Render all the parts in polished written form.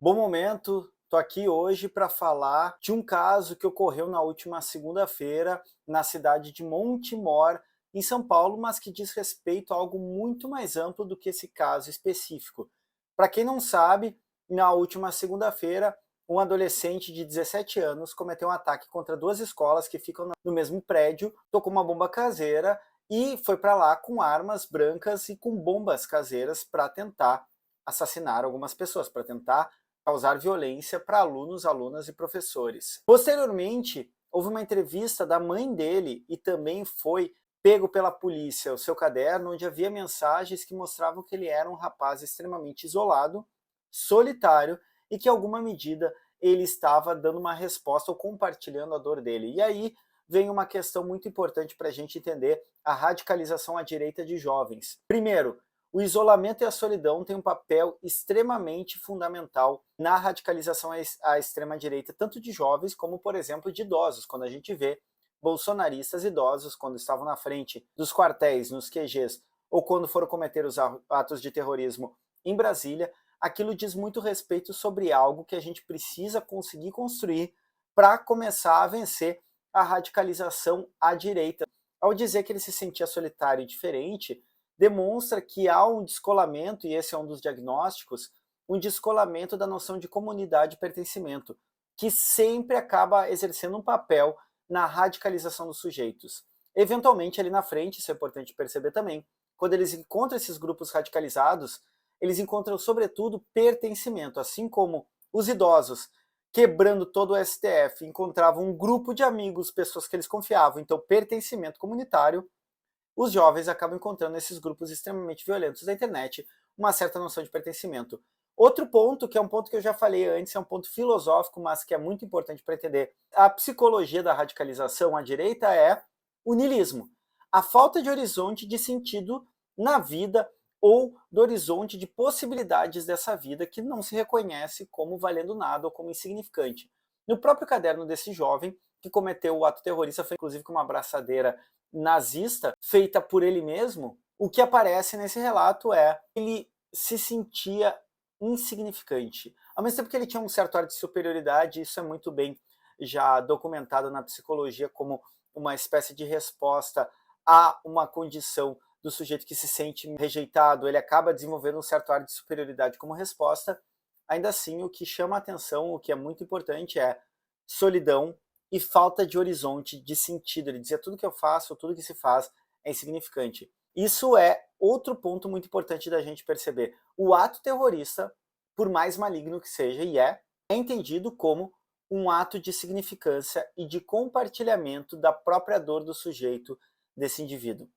Bom momento, tô aqui hoje para falar de um caso que ocorreu na última segunda-feira na cidade de Montemor, em São Paulo, mas que diz respeito a algo muito mais amplo do que esse caso específico. Para quem não sabe, na última segunda-feira, um adolescente de 17 anos cometeu um ataque contra duas escolas que ficam no mesmo prédio, tocou uma bomba caseira e foi para lá com armas brancas e com bombas caseiras para tentar assassinar algumas pessoas, para tentar causar violência para alunos, alunas e professores. Posteriormente, houve uma entrevista da mãe dele e também foi pego pela polícia o seu caderno, onde havia mensagens que mostravam que ele era um rapaz extremamente isolado, solitário e que, em alguma medida, ele estava dando uma resposta ou compartilhando a dor dele. E aí vem uma questão muito importante para a gente entender a radicalização à direita de jovens. Primeiro, o isolamento e a solidão têm um papel extremamente fundamental na radicalização à extrema-direita, tanto de jovens como, por exemplo, de idosos. Quando a gente vê bolsonaristas idosos, quando estavam na frente dos quartéis, nos QGs, ou quando foram cometer os atos de terrorismo em Brasília, aquilo diz muito respeito sobre algo que a gente precisa conseguir construir para começar a vencer a radicalização à direita. Ao dizer que ele se sentia solitário e diferente, demonstra que há um descolamento, e esse é um dos diagnósticos, um descolamento da noção de comunidade e pertencimento, que sempre acaba exercendo um papel na radicalização dos sujeitos. Eventualmente, ali na frente, isso é importante perceber também, quando eles encontram esses grupos radicalizados, eles encontram, sobretudo, pertencimento, assim como os idosos, quebrando todo o STF, encontravam um grupo de amigos, pessoas que eles confiavam, então pertencimento comunitário. Os jovens acabam encontrando nesses grupos extremamente violentos da internet uma certa noção de pertencimento. Outro ponto, que é um ponto que eu já falei antes, é um ponto filosófico, mas que é muito importante para entender a psicologia da radicalização à direita, é o niilismo. A falta de horizonte de sentido na vida ou do horizonte de possibilidades dessa vida que não se reconhece como valendo nada ou como insignificante. No próprio caderno desse jovem, que cometeu o ato terrorista, foi inclusive com uma abraçadeira nazista feita por ele mesmo, o que aparece nesse relato é que ele se sentia insignificante. Ao mesmo tempo que ele tinha um certo ar de superioridade, isso é muito bem já documentado na psicologia como uma espécie de resposta a uma condição do sujeito que se sente rejeitado, ele acaba desenvolvendo um certo ar de superioridade como resposta. Ainda assim, o que chama a atenção, o que é muito importante é solidão e falta de horizonte, de sentido. Ele dizia: tudo que eu faço, tudo que se faz é insignificante. Isso é outro ponto muito importante da gente perceber. O ato terrorista, por mais maligno que seja, e é entendido como um ato de significância e de compartilhamento da própria dor do sujeito, desse indivíduo.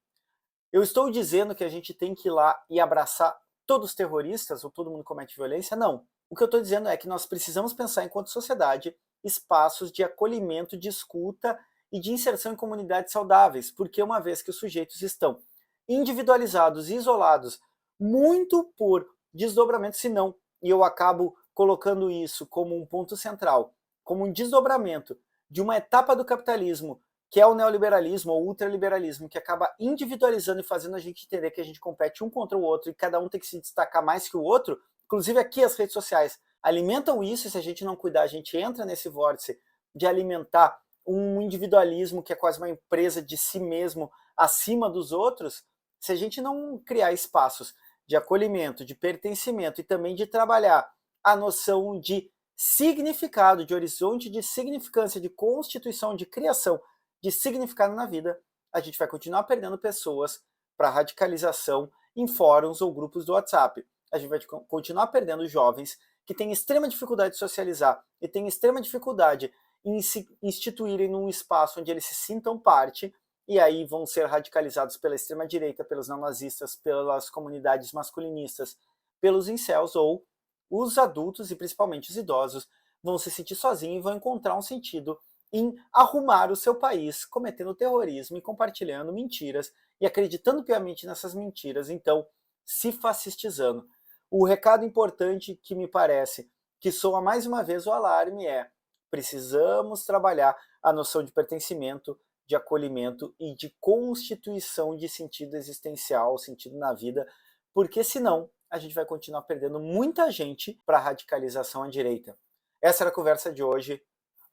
Eu estou dizendo que a gente tem que ir lá e abraçar todos os terroristas ou todo mundo que comete violência? Não. O que eu estou dizendo é que nós precisamos pensar, enquanto sociedade, espaços de acolhimento, de escuta e de inserção em comunidades saudáveis, porque uma vez que os sujeitos estão individualizados e isolados, muito por desdobramento, se não, e eu acabo colocando isso como um ponto central, como um desdobramento de uma etapa do capitalismo que é o neoliberalismo ou ultraliberalismo, que acaba individualizando e fazendo a gente entender que a gente compete um contra o outro e cada um tem que se destacar mais que o outro. Inclusive aqui as redes sociais alimentam isso, e se a gente não cuidar, a gente entra nesse vórtice de alimentar um individualismo que é quase uma empresa de si mesmo acima dos outros. Se a gente não criar espaços de acolhimento, de pertencimento e também de trabalhar a noção de significado, de horizonte de significância, de constituição, de criação de significado na vida, a gente vai continuar perdendo pessoas para radicalização em fóruns ou grupos do WhatsApp. A gente vai continuar perdendo jovens que têm extrema dificuldade de socializar e têm extrema dificuldade em se instituírem num espaço onde eles se sintam parte, e aí vão ser radicalizados pela extrema-direita, pelos neonazistas, pelas comunidades masculinistas, pelos incels, ou os adultos e principalmente os idosos vão se sentir sozinhos e vão encontrar um sentido em arrumar o seu país, cometendo terrorismo e compartilhando mentiras e acreditando piamente nessas mentiras, então se fascistizando. O recado importante que me parece que soa mais uma vez o alarme é: precisamos trabalhar a noção de pertencimento, de acolhimento e de constituição de sentido existencial, sentido na vida, porque senão a gente vai continuar perdendo muita gente para a radicalização à direita. Essa era a conversa de hoje.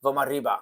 Vamos arriba!